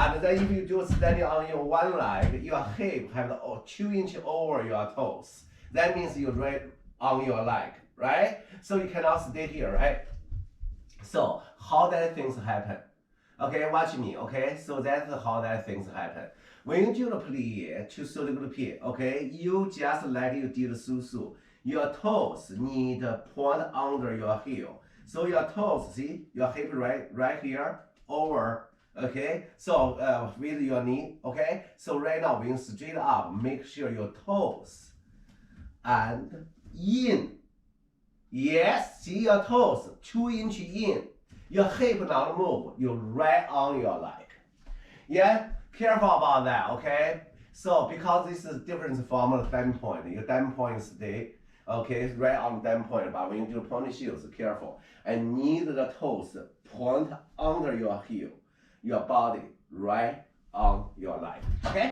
And then if you do standing on your one leg, your hip have 2 inches over your toes. That means you're right on your leg, right? So you cannot stay here, right? So how that things happen? Okay, watch me, okay? So that's how that things happen. When you do the plie to solid plie, okay, you just like you did susu. Your toes need point under your heel. So your toes, see, your hip right here, over, okay? So with your knee, okay? So right now, when you straight up, make sure your toes and in. Yes, see your toes, 2 inches in. Your hip not move, you're right on your leg. Yeah, careful about that, okay? So because this is different from the thumb point, your thumb point stay, okay, right on thumb point, but when you do pony shoes, careful. And need the toes point under your heel, your body right on your leg, okay?